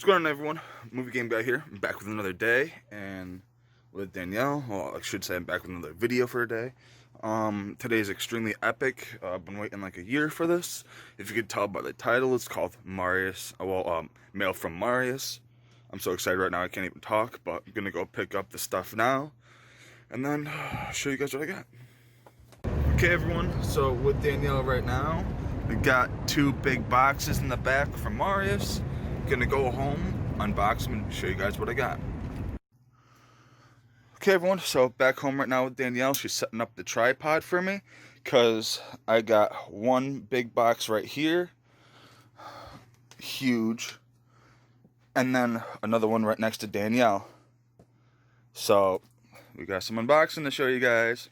What's going on, everyone? Movie Game Guy here. I'm back with another day, and with Danielle. Well, I should say I'm back with another video for a day. Today is extremely epic. I've been waiting like a year for this. If you could tell by the title, it's called Marius. Mail from Marius. I'm so excited right now I can't even talk, but I'm gonna go pick up the stuff now, and then show you guys what I got. Okay, everyone. So with Danielle right now, we got two big boxes in the back from Marius. Gonna go home, unbox them, and show you guys what I got. Okay, everyone, so back home right now with Danielle. She's setting up the tripod for me because I got one big box right here, huge, and then another one right next to Danielle. So we got some unboxing to show you guys.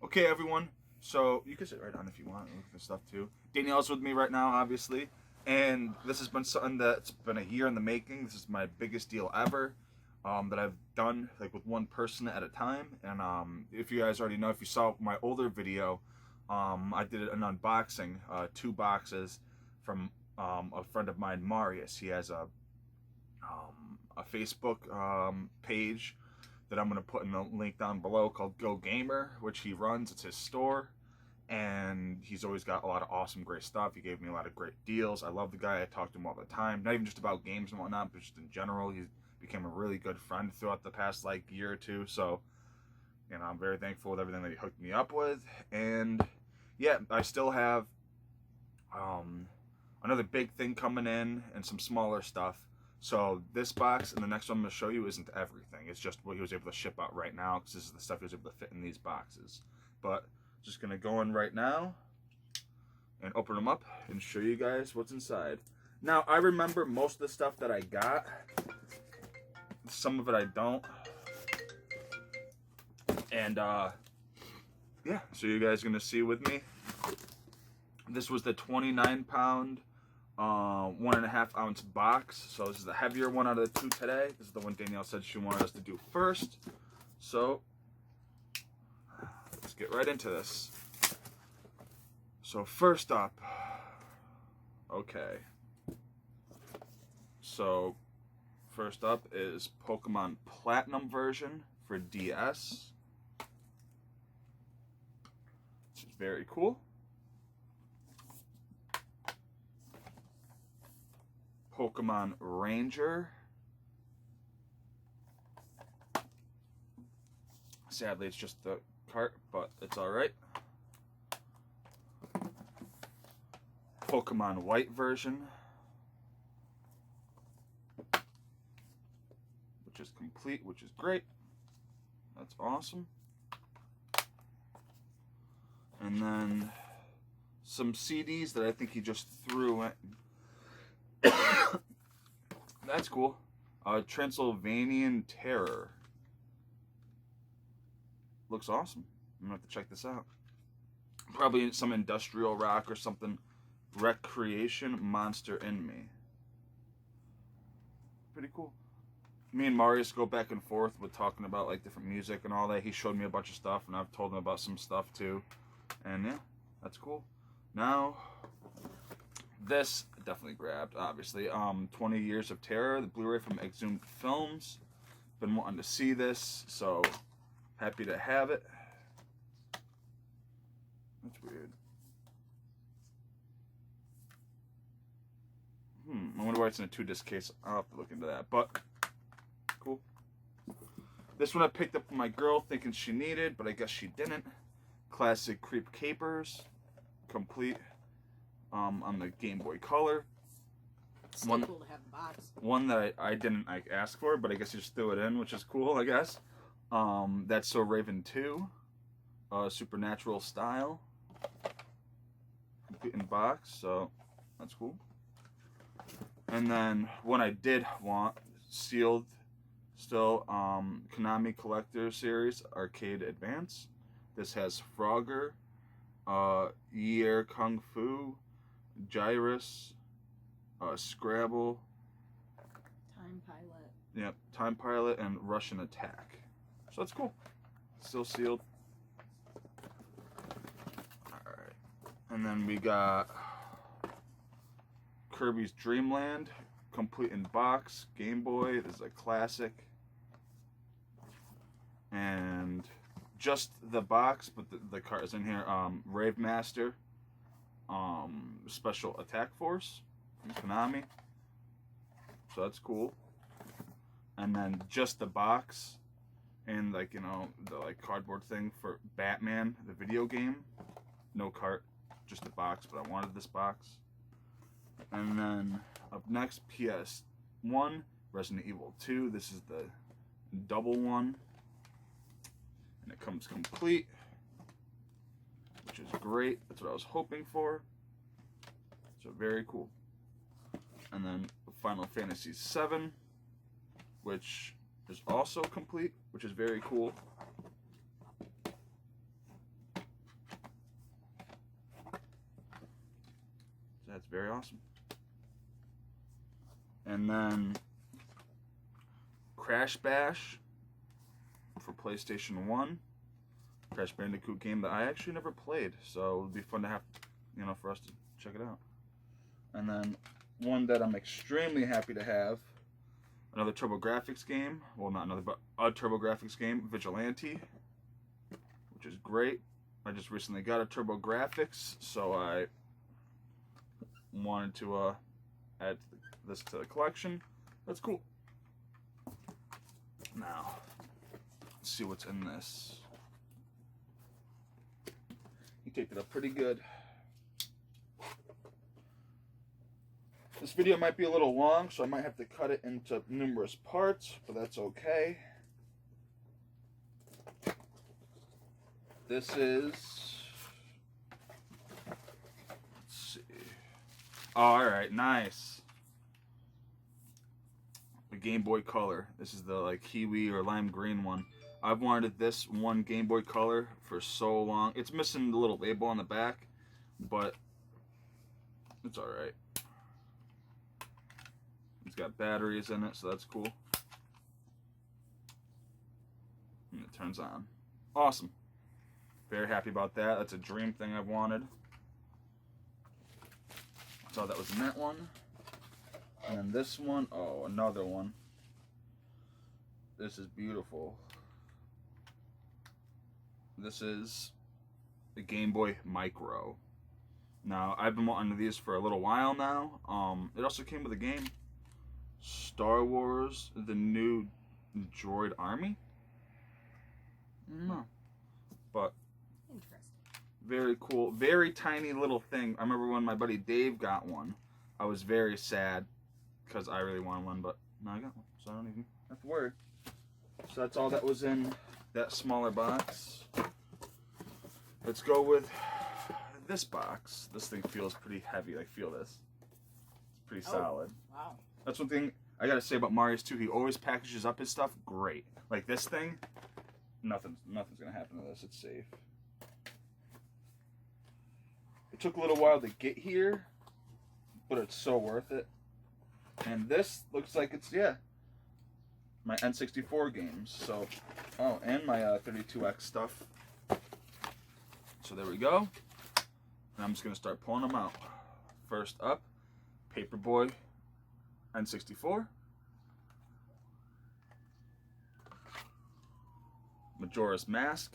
Okay, everyone, so you can sit right down if you want and look at this stuff too. Danielle's with me right now, obviously. And this has been something that's been a year in the making. This is my biggest deal ever that I've done like with one person at a time. And if you guys already know, if you saw my older video, I did an unboxing, 2 boxes from a friend of mine, Marius. He has a Facebook page that I'm going to put in the link down below called Go Gamer, which he runs. It's his store. And he's always got a lot of awesome, great stuff. He gave me a lot of great deals. I love the guy. I talk to him all the time. Not even just about games and whatnot, but just in general. He became a really good friend throughout the past like year or two. So, you know, I'm very thankful with everything that he hooked me up with. And yeah, I still have another big thing coming in and some smaller stuff. So this box and the next one I'm going to show you isn't everything. It's just what he was able to ship out right now, because this is the stuff he was able to fit in these boxes. But just gonna go in right now and open them up and show you guys what's inside. Now, I remember most of the stuff that I got. Some of it I don't. And yeah, so you guys are gonna see with me. This was the 29-pound, 1.5 ounce box. So this is the heavier one out of the 2 today. This is the one Danielle said she wanted us to do first. So let's get right into this. So first up, okay. So first up is Pokemon Platinum version for DS. Which is very cool. Pokemon Ranger. Sadly, it's just the cart, but it's alright. Pokemon White version, which is complete, which is great. That's awesome. And then some CDs that I think he just threw in. That's cool. Transylvanian Terror. Looks awesome. I'm gonna have to check this out. Probably some industrial rock or something. Recreation Monster in Me. Pretty cool. Me and Marius go back and forth with talking about like different music and all that. He showed me a bunch of stuff, and I've told him about some stuff too. And yeah, that's cool. Now, this definitely grabbed, obviously. 20 Years of Terror, the Blu-ray from Exhumed Films. Been wanting to see this, so happy to have it. That's weird. I wonder why it's in a 2-disc case. I'll have to look into that, but cool. This one I picked up from my girl thinking she needed, but I guess she didn't. Classic Creep Capers, complete, on the Game Boy Color. It's so cool to have a box. One that I didn't ask for, but I guess you just threw it in, which is cool, I guess. That's So Raven 2, Supernatural Style, complete in box, so that's cool. And then one I did want, sealed still, Konami Collector Series Arcade Advance. This has Frogger, Year Kung Fu, Gyrus, Scrabble, Time Pilot. Yep, Time Pilot and Russian Attack. So that's cool. Still sealed. Alright. And then we got Kirby's Dream Land complete in box Game Boy. This is a classic. And just the box, but the card is in here. Rave Master, Special Attack Force from Konami. So that's cool. And then just the box, and like, you know, the like cardboard thing for Batman, the video game. No cart, just the box, but I wanted this box. And then up next, PS1, Resident Evil 2. This is the double one. And it comes complete, which is great. That's what I was hoping for. So very cool. And then Final Fantasy VII, which is also complete, which is very cool. So that's very awesome. And then Crash Bash for PlayStation 1. Crash Bandicoot game that I actually never played, so it would be fun to have, you know, for us to check it out. And then one that I'm extremely happy to have, another TurboGrafx game. Well, not another, but a TurboGrafx game, Vigilante, which is great. I just recently got a TurboGrafx, so I wanted to add this to the collection. That's cool. Now, let's see what's in this. He taped it up pretty good. This video might be a little long, so I might have to cut it into numerous parts, but that's okay. This is... let's see. Oh, alright, nice. The Game Boy Color. This is the like kiwi or lime green one. I've wanted this one Game Boy Color for so long. It's missing the little label on the back, but it's alright. It's got batteries in it, so that's cool. And it turns on. Awesome. Very happy about that. That's a dream thing I've wanted. So that was in that one. And then this one, oh, another one. This is beautiful. This is the Game Boy Micro. Now, I've been wanting these for a little while now. It also came with a game, Star Wars, The New Droid Army. No. But Interesting. very cool. Very tiny little thing. I remember when my buddy Dave got one, I was very sad because I really wanted one, but now I got one, so I don't even have to worry. So that's all that was in that smaller box. Let's go with this box. This thing feels pretty heavy. Like, feel this. It's pretty solid. Wow. That's one thing I gotta say about Marius too. He always packages up his stuff great. Like this thing, nothing's gonna happen to this. It's safe. It took a little while to get here, but it's so worth it. And this looks like it's, yeah, my N64 games. So, oh, and my 32X stuff. So there we go. And I'm just gonna start pulling them out. First up, Paperboy N64. Majora's Mask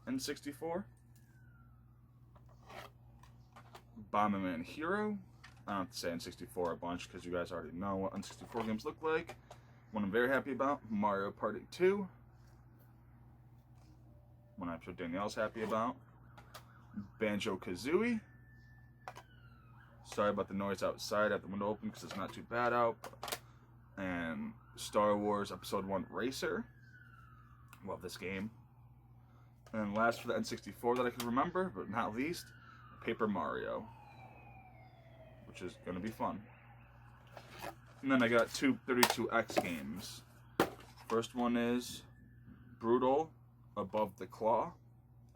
N64. Bomberman Hero. I don't have to say N64 a bunch because you guys already know what N64 games look like. One I'm very happy about, Mario Party 2. One I'm sure Danielle's happy about, Banjo-Kazooie. Sorry about the noise outside. I have the window open because it's not too bad out. And Star Wars Episode 1 Racer. Love this game. And last for the N64 that I can remember, but not least, Paper Mario, which is going to be fun. And then I got two 32X games. First one is Brutal Above the Claw,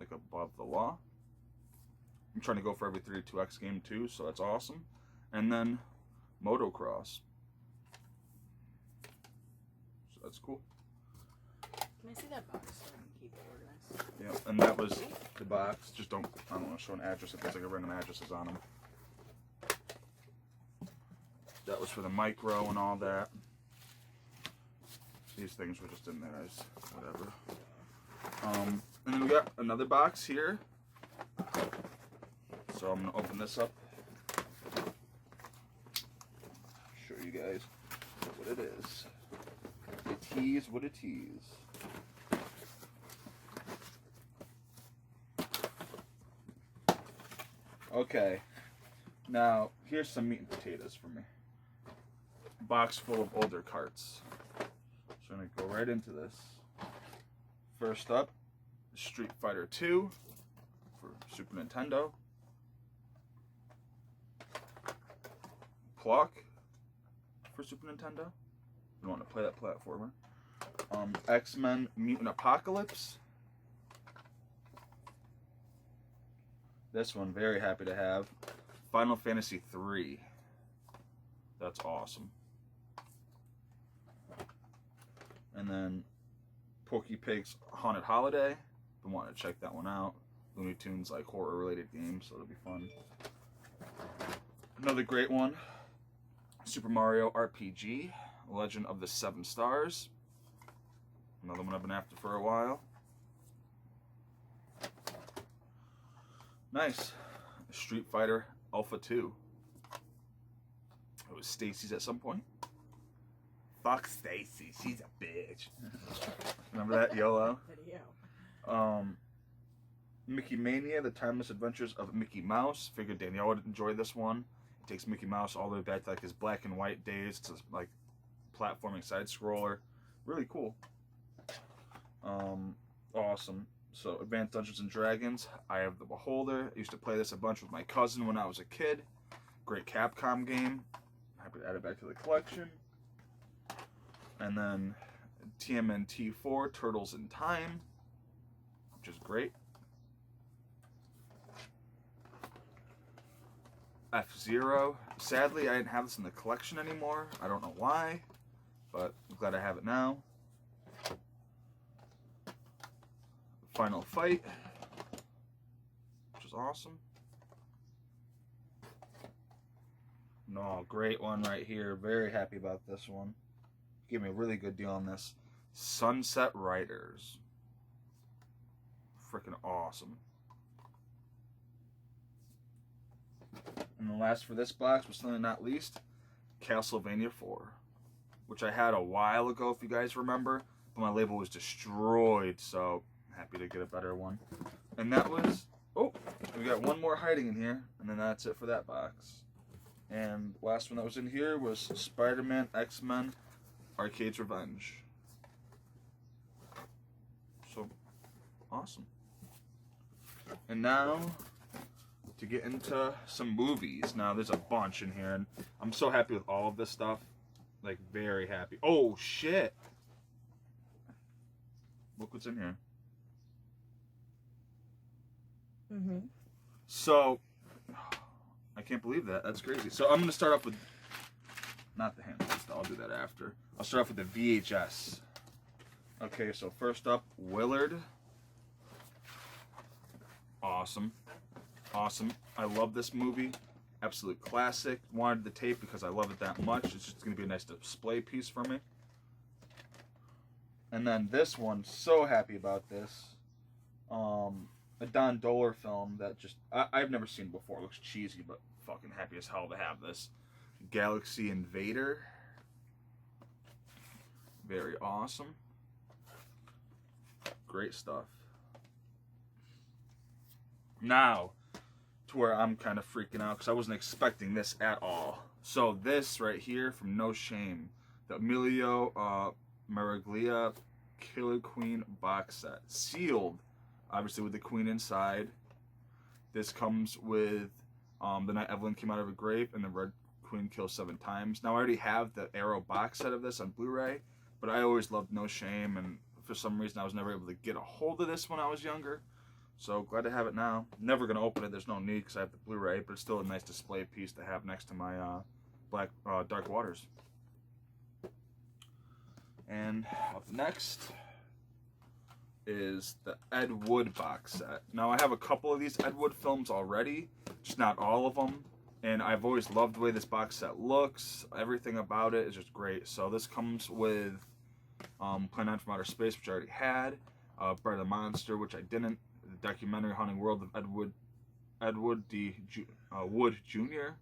like above the law. I'm trying to go for every 32X game too, so that's awesome. And then Motocross. So that's cool. Can I see that box so I can keep it organized? Yeah, and that was the box. Just don't, I don't want to show an address if there's like a random addresses on them. That was for the micro and all that. These things were just in there as whatever. And then we got another box here. So I'm gonna open this up. Show you guys what it is. A tease, what a tease. Okay, now here's some meat and potatoes for me. Box full of older carts. So I'm gonna go right into this. First up, Street Fighter 2 for Super Nintendo. Pluck for Super Nintendo. You want to play that platformer. X-Men Mutant Apocalypse. This one, very happy to have. Final Fantasy 3. That's awesome. And then Pokey Pig's Haunted Holiday. Been wanting to check that one out. Looney Tunes, like horror related games, so it'll be fun. Another great one. Super Mario RPG. Legend of the Seven Stars. Another one I've been after for a while. Nice. Street Fighter Alpha 2. It was Stacy's at some point. Fuck Stacy, she's a bitch. Remember that, YOLO? Video. Mickey Mania, The Timeless Adventures of Mickey Mouse. Figured Danielle would enjoy this one. It takes Mickey Mouse all the way back to like his black and white days. It's like platforming side scroller. Really cool. Awesome. So, Advanced Dungeons and Dragons, Eye of the Beholder. I used to play this a bunch with my cousin when I was a kid. Great Capcom game. Happy to add it back to the collection. And then TMNT 4, Turtles in Time, which is great. F-Zero. Sadly, I didn't have this in the collection anymore. I don't know why, but I'm glad I have it now. Final Fight, which is awesome. No, great one right here. Very happy about this one. Gave me a really good deal on this. Sunset Riders. Freaking awesome. And the last for this box was certainly not least, Castlevania 4, which I had a while ago, if you guys remember, but my label was destroyed, so happy to get a better one. And that was, oh, we got one more hiding in here, and then that's it for that box. And last one that was in here was Spider-Man X-Men Arcade's Revenge. So, awesome. And now, to get into some movies. Now, there's a bunch in here, and I'm so happy with all of this stuff. Like, very happy. Oh, shit! Look what's in here. Mm-hmm. So, I can't believe that. That's crazy. So, I'm going to start off with, not the handles, I'll do that after. I'll start off with the VHS. Okay, so first up, Willard. Awesome. Awesome. I love this movie. Absolute classic. Wanted the tape because I love it that much. It's just going to be a nice display piece for me. And then this one, so happy about this. A Don Dohler film that just, I've never seen before. It looks cheesy, but fucking happy as hell to have this. Galaxy Invader. Very awesome. Great stuff. Now, to where I'm kind of freaking out because I wasn't expecting this at all. So this right here from No Shame, the Emilio Maraglia Killer Queen box set, sealed, obviously with the Queen inside. This comes with The Night Evelyn Came Out of Her Grave and the Red Queen Kills 7 Times. Now I already have the Arrow box set of this on Blu-ray, but I always loved No Shame, and for some reason I was never able to get a hold of this when I was younger. So glad to have it now. Never gonna open it. There's no need because I have the Blu-ray, but it's still a nice display piece to have next to my Dark Waters. And up next is the Ed Wood box set. Now I have a couple of these Ed Wood films already, just not all of them. And I've always loved the way this box set looks. Everything about it is just great. So this comes with Planet 9 from Outer Space, which I already had. Bride of the Monster, which I didn't. The documentary Haunting World of Edward Wood Jr.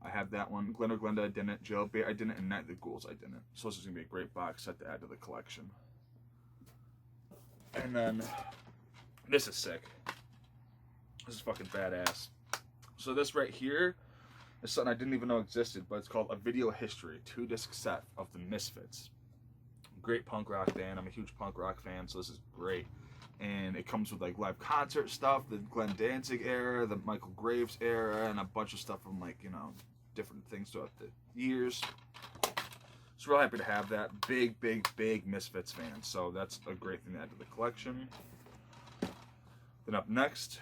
I have that one. Glen or Glenda I didn't. Jailbait I didn't. And Night of the Ghouls I didn't. So this is going to be a great box set to add to the collection. And then, this is sick. This is fucking badass. So this right here is something I didn't even know existed, but it's called A Video History 2-disc set of the Misfits. Great punk rock band. I'm a huge punk rock fan, so this is great. And it comes with like live concert stuff, the Glenn Danzig era, the Michael Graves era, and a bunch of stuff from like, you know, different things throughout the years. So real happy to have that. Big Misfits fan. So that's a great thing to add to the collection. Then up next,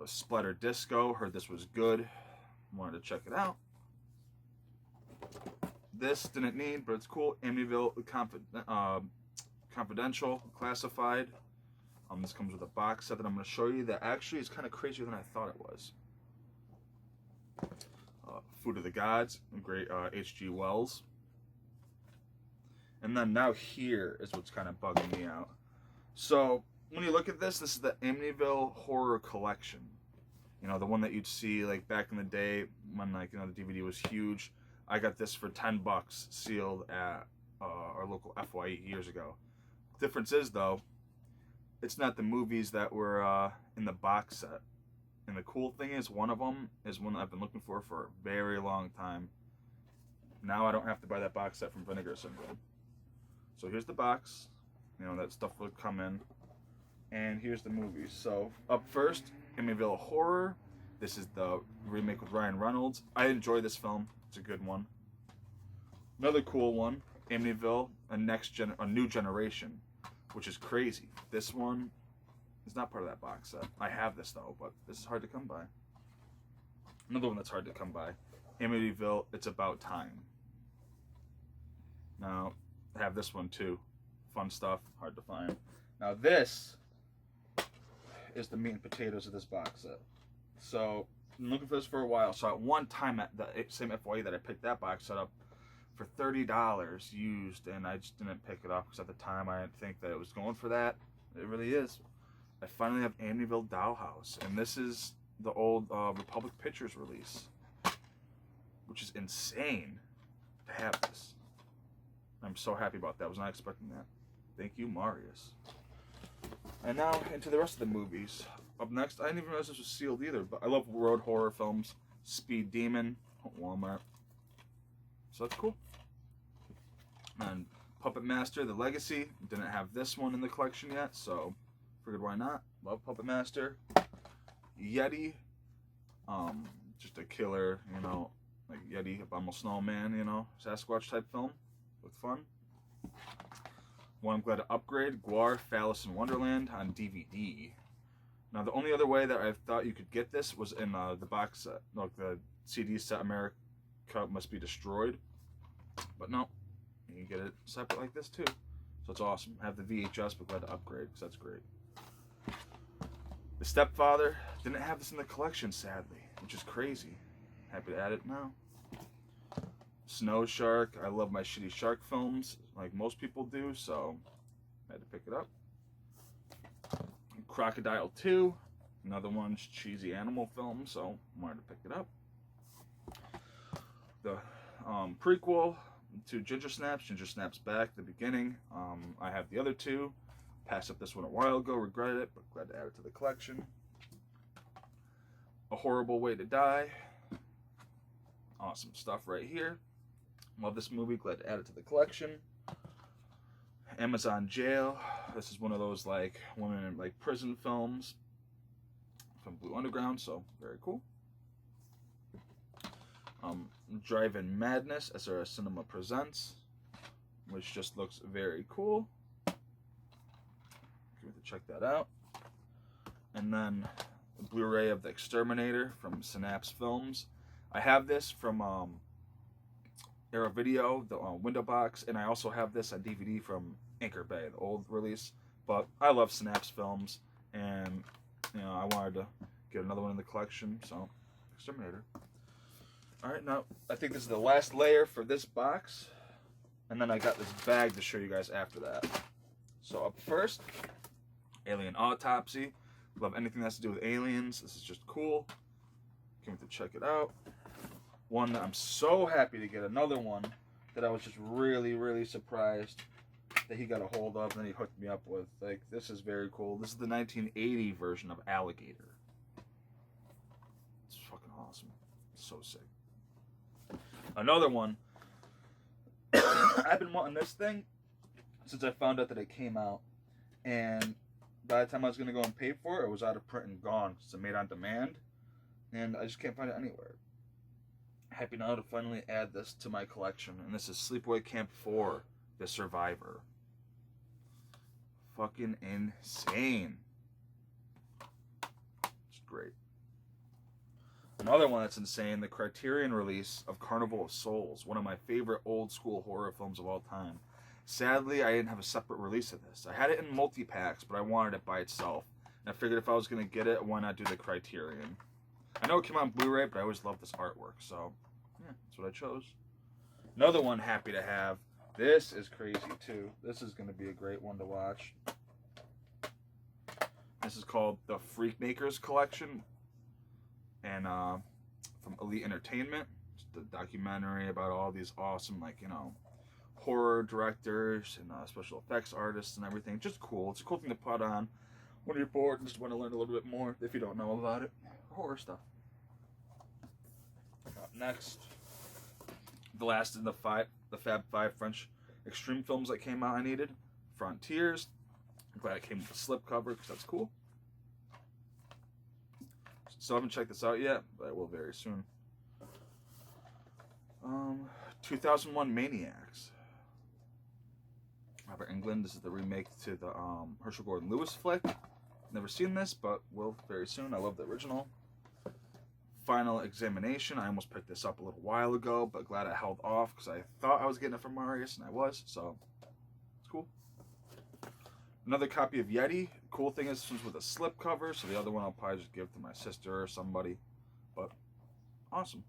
Splatter Disco. Heard this was good. Wanted to check it out. This didn't need, but it's cool. Amityville Confidential Classified. This comes with a box set that I'm going to show you that actually is kind of crazier than I thought it was. Food of the Gods, great H.G. Wells. And then now here is what's kind of bugging me out. So when you look at this, this is the Amityville Horror Collection. You know, the one that you'd see like back in the day when like, you know, the DVD was huge. I got this for $10 sealed at our local FYE years ago. Difference is though, it's not the movies that were in the box set. And the cool thing is, one of them is one that I've been looking for a very long time. Now I don't have to buy that box set from Vinegar Syndrome. So here's the box. You know, that stuff would come in. And here's the movies. So up first, Amityville Horror. This is the remake with Ryan Reynolds. I enjoy this film. It's a good one. Another cool one, Amityville, a New Generation, which is crazy. This one is not part of that box set. I have this though, but this is hard to come by. Another one that's hard to come by, Amityville, It's About Time. Now, I have this one too. Fun stuff, hard to find. Now this is the meat and potatoes of this box set. So, I'm looking for this for a while. So at one time at the same FYE that I picked that box set up for $30 used, and I just didn't pick it up because at the time I didn't think that it was going for that. It really is. I finally have Amityville Dollhouse, and this is the old Republic Pictures release, which is insane to have this. I'm so happy about that. I was not expecting that. Thank you, Marius. And now into the rest of the movies. Up next, I didn't even realize this was sealed either, but I love road horror films. Speed Demon, Walmart. So that's cool. And Puppet Master, The Legacy. Didn't have this one in the collection yet, so figured why not. Love Puppet Master. Yeti. Just a killer, you know, like Yeti, Abominable Snowman, you know, Sasquatch type film. Looked fun. One I'm glad to upgrade, Guar, Phallus in Wonderland on DVD. Now the only other way that I thought you could get this was in the box set, like the CD set America Must Be Destroyed. But no, you can get it separate like this too. So it's awesome. I have the VHS, but glad to upgrade because that's great. The Stepfather, didn't have this in the collection sadly, which is crazy. Happy to add it now. Snow Shark, I love my shitty shark films like most people do, so I had to pick it up. Crocodile 2, another one's cheesy animal film, so I wanted to pick it up. The prequel to Ginger Snaps back at the beginning. I have the other two. Passed up this one a while ago, regretted it, but glad to add it to the collection. A Horrible Way to Die. Awesome stuff right here. Love this movie, glad to add it to the collection. Amazon Jail. This is one of those like women in like prison films from Blue Underground, so very cool. Drive-In Madness, SRS Cinema Presents, which just looks very cool. Give to check that out. And then the Blu-ray of The Exterminator from Synapse Films. I have this from Era Video, the window box, and I also have this on DVD from Anchor Bay, the old release. But I love Synapse Films, and you know I wanted to get another one in the collection, so Exterminator. Alright, now I think this is the last layer for this box. And then I got this bag to show you guys after that. So up first, Alien Autopsy. Love anything that has to do with aliens. This is just cool. Can't wait to check it out. One that I'm so happy to get, another one that I was just really, really surprised that he got a hold of and then he hooked me up with. Like, this is very cool. This is the 1980 version of Alligator. It's fucking awesome. It's so sick. Another one. I've been wanting this thing since I found out that it came out. And by the time I was going to go and pay for it, it was out of print and gone because it's made on demand. And I just can't find it anywhere. Happy now to finally add this to my collection. And this is Sleepaway Camp 4, The Survivor. Fucking insane. It's great. Another one that's insane, the Criterion release of Carnival of Souls, one of my favorite old school horror films of all time. Sadly, I didn't have a separate release of this. I had it in multi-packs, but I wanted it by itself. And I figured if I was going to get it, why not do the Criterion? I know it came on Blu-ray, but I always loved this artwork, so yeah, that's what I chose. Another one happy to have. This is crazy, too. This is going to be a great one to watch. This is called the Freak Makers Collection. And from Elite Entertainment, it's the documentary about all these awesome, like, you know, horror directors and special effects artists and everything. Just cool. It's a cool thing to put on when you're bored and just want to learn a little bit more if you don't know about it. Horror stuff. Up next, the last in the Fab 5 French extreme films that came out I needed. Frontiers. I'm glad it came with a slipcover because that's cool. Still haven't checked this out yet, but I will very soon. 2001 Maniacs. Robert Englund. This is the remake to the Herschel Gordon Lewis flick. Never seen this, but will very soon. I love the original. Final Examination. I almost picked this up a little while ago, but glad I held off because I thought I was getting it from Marius, and I was, so it's cool. Another copy of Yeti. Cool thing is this one's with a slip cover, so the other one I'll probably just give to my sister or somebody. But awesome.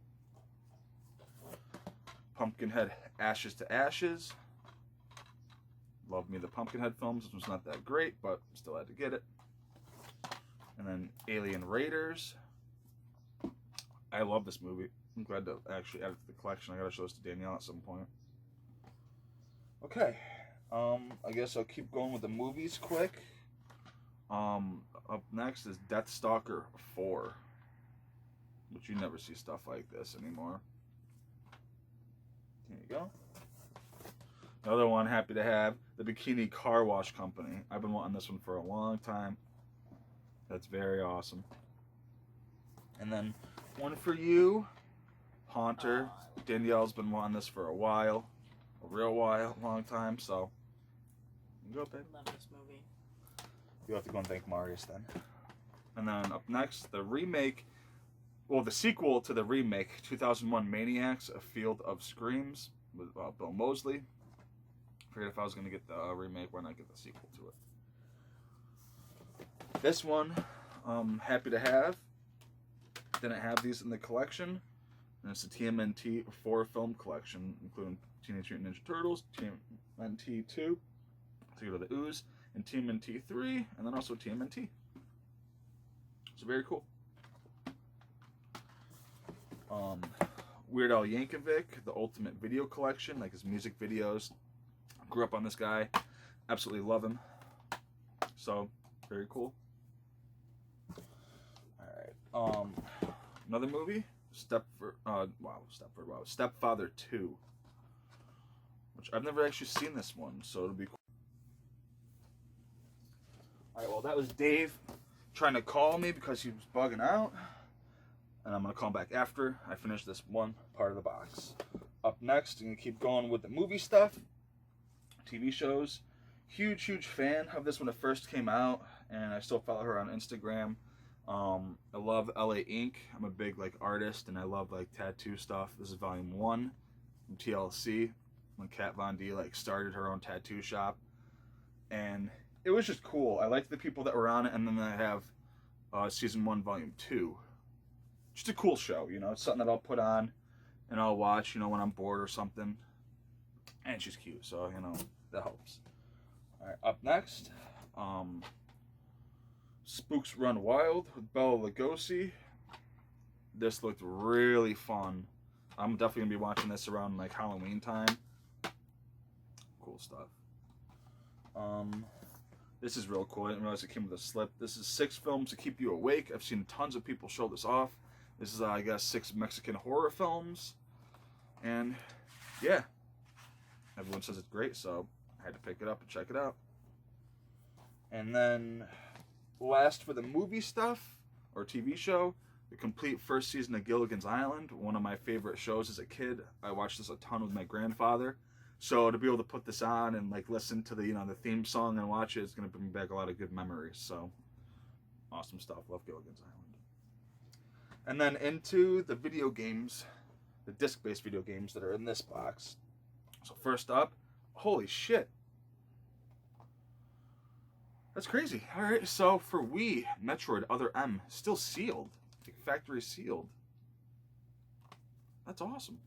Pumpkinhead Ashes to Ashes. Love me the Pumpkinhead films. This one's not that great, but still had to get it. And then Alien Raiders. I love this movie. I'm glad to actually add it to the collection. I gotta show this to Danielle at some point. Okay. I guess I'll keep going with the movies quick. Up next is Deathstalker 4. Which you never see stuff like this anymore. Here you go. Another one happy to have, the Bikini Car Wash Company. I've been wanting this one for a long time. That's very awesome. And then one for you, Haunter. Danielle's been wanting this for a while. A real while, long time, so go, babe. Love this movie. You have to go and thank Marius then. And then up next, the remake, well, the sequel to the remake, 2001 Maniacs, A Field of Screams, with Bill Moseley. Figured if I was going to get the remake, why not get the sequel to it? This one, happy to have. Didn't have these in the collection. And it's a TMNT 4 film collection, including Teenage Mutant Ninja Turtles, TMNT 2, Secret of the Ooze, and TMNT 3, and then also TMNT. So very cool. Weird Al Yankovic, the Ultimate Video Collection, like his music videos. Grew up on this guy. Absolutely love him. So, very cool. Alright. Another movie, Stepfather 2. Which I've never actually seen this one, so it'll be cool. Alright, well that was Dave trying to call me because he was bugging out. And I'm going to call him back after I finish this one part of the box. Up next, I'm going to keep going with the movie stuff. TV shows. Huge fan of this when it first came out. And I still follow her on Instagram. I love LA Ink. I'm a big artist and I love tattoo stuff. This is volume 1 from TLC. When Kat Von D started her own tattoo shop. And it was just cool. I liked the people that were on it. And then I have season 1, volume 2. Just a cool show, you know. It's something that I'll put on and I'll watch, you know, when I'm bored or something. And she's cute, so, you know, that helps. All right, up next, Spooks Run Wild with Bela Lugosi. This looked really fun. I'm definitely gonna be watching this around like Halloween time. Cool stuff. This is real cool. I didn't realize it came with a slip. This is 6 films to keep you awake. I've seen tons of people show this off. This is, I guess, 6 Mexican horror films. And, yeah. Everyone says it's great, so I had to pick it up and check it out. And then, last for the movie stuff, or TV show, the complete first season of Gilligan's Island. One of my favorite shows as a kid. I watched this a ton with my grandfather. So to be able to put this on and like listen to the, you know, the theme song and watch it, it's gonna bring back a lot of good memories. So awesome stuff. Love Gilligan's Island. And then into the video games, the disc-based video games that are in this box. So first up, holy shit. That's crazy. All right, so for Wii, Metroid Other M, still sealed, like factory sealed. That's awesome.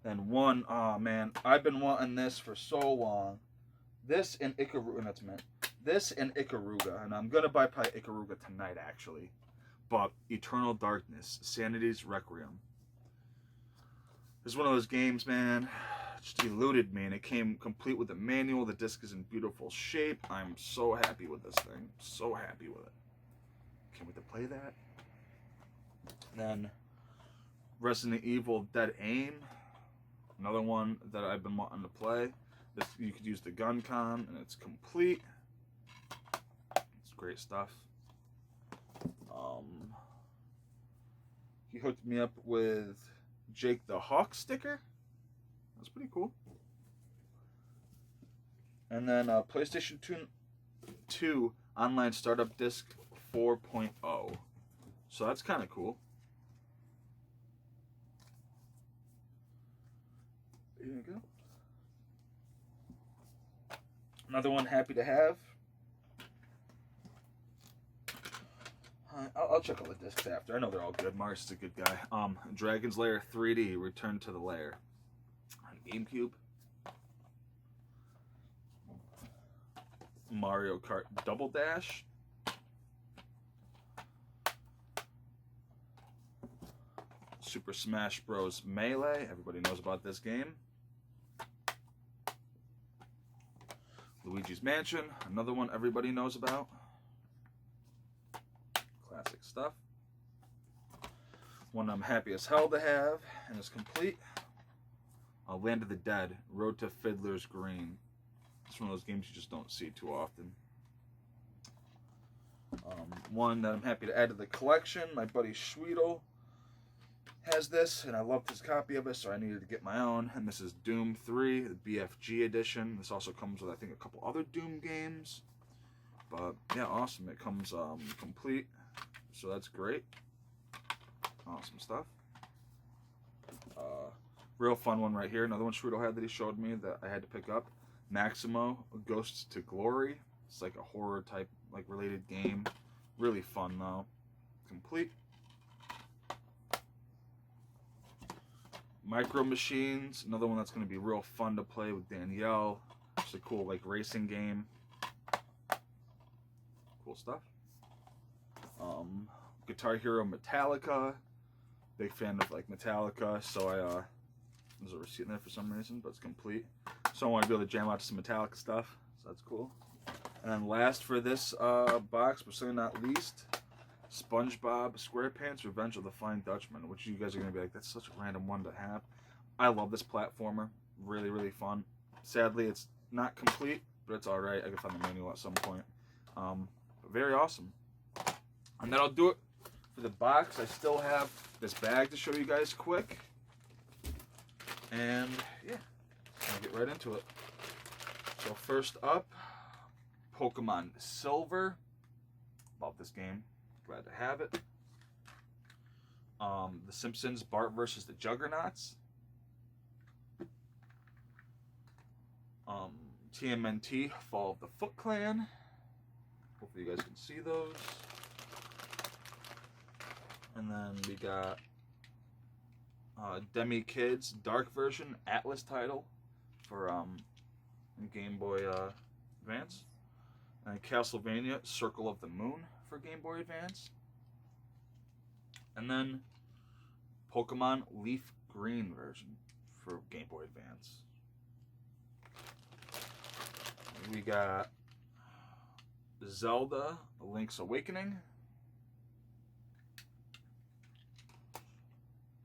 And one, oh man, I've been wanting this for so long. This and Ikaruga, that's meant. This and Ikaruga, and I'm gonna buy probably Ikaruga tonight actually. But Eternal Darkness, Sanity's Requiem. This is one of those games, man, just eluded me, and it came complete with the manual. The disc is in beautiful shape. I'm so happy with this thing. So happy with it. Can't wait to play that. Then Resident Evil Dead Aim. Another one that I've been wanting to play. This, you could use the gun con, and it's complete. It's great stuff. He hooked me up with Jake the Hawk sticker. That's pretty cool. And then PlayStation 2 Online Startup Disc 4.0. So that's kind of cool. Here you go. Another one happy to have. I'll check all the discs after. I know they're all good. Marius is a good guy. Dragon's Lair 3D, Return to the Lair. On GameCube. Mario Kart Double Dash. Super Smash Bros. Melee. Everybody knows about this game. Luigi's Mansion. Another one everybody knows about. Classic stuff. One I'm happy as hell to have and is complete. Land of the Dead, Road to Fiddler's Green. It's one of those games you just don't see too often. One that I'm happy to add to the collection, my buddy Schweedel has this, and I loved his copy of it, so I needed to get my own. And this is Doom 3, the BFG edition. This also comes with, I think, a couple other Doom games. But, yeah, awesome. It comes complete, so that's great. Awesome stuff. Real fun one right here. Another one Schroeder had that he showed me that I had to pick up. Maximo, Ghosts to Glory. It's like a horror type, like related game. Really fun though. Complete. Micro Machines. Another one that's going to be real fun to play with Danielle. It's a cool like racing game. Cool stuff. Guitar Hero Metallica. Big fan of like Metallica, so there's a receipt in there for some reason, but it's complete. So I want to be able to jam out to some Metallica stuff, so that's cool. And then last for this box, but certainly not least, SpongeBob SquarePants Revenge of the Flying Dutchman, which you guys are going to be like, that's such a random one to have. I love this platformer. Really, really fun. Sadly, it's not complete, but it's alright. I can find the manual at some point. But very awesome. And that'll do it for the box. I still have this bag to show you guys quick. And yeah, I'll get right into it. So first up, Pokemon Silver. Love this game. Glad to have it. The Simpsons, Bart versus the Juggernauts. TMNT, Fall of the Foot Clan. Hopefully you guys can see those. And then we got Demi Kids Dark Version Atlas title for Game Boy Advance. And Castlevania Circle of the Moon for Game Boy Advance. And then Pokemon Leaf Green version for Game Boy Advance. We got Zelda Link's Awakening.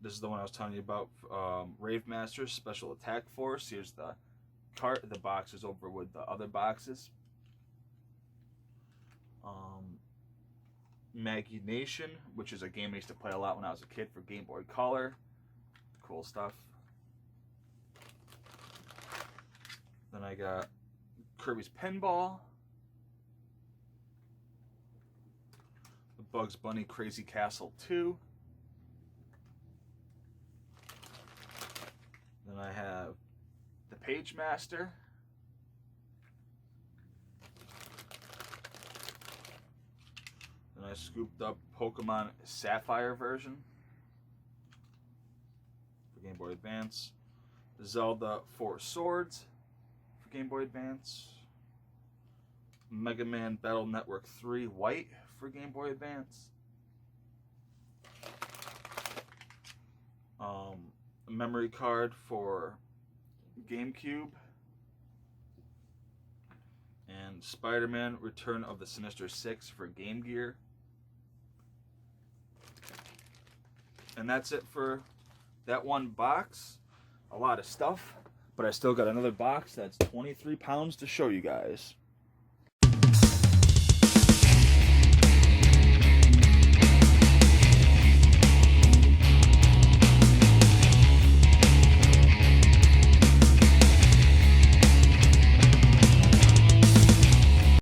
This is the one I was telling you about. Rave Masters Special Attack Force. Here's the cart. The box is over with the other boxes. Maggie Nation, which is a game I used to play a lot when I was a kid for Game Boy Color. Cool stuff. Then I got Kirby's Pinball. The Bugs Bunny Crazy Castle 2. Then I have the Page Master. Then I scooped up Pokemon Sapphire version for Game Boy Advance. Zelda Four Swords for Game Boy Advance. Mega Man Battle Network 3 White for Game Boy Advance. A memory card for GameCube. And Spider-Man Return of the Sinister Six for Game Gear. And that's it for that one box. A lot of stuff, but I still got another box that's 23 pounds to show you guys.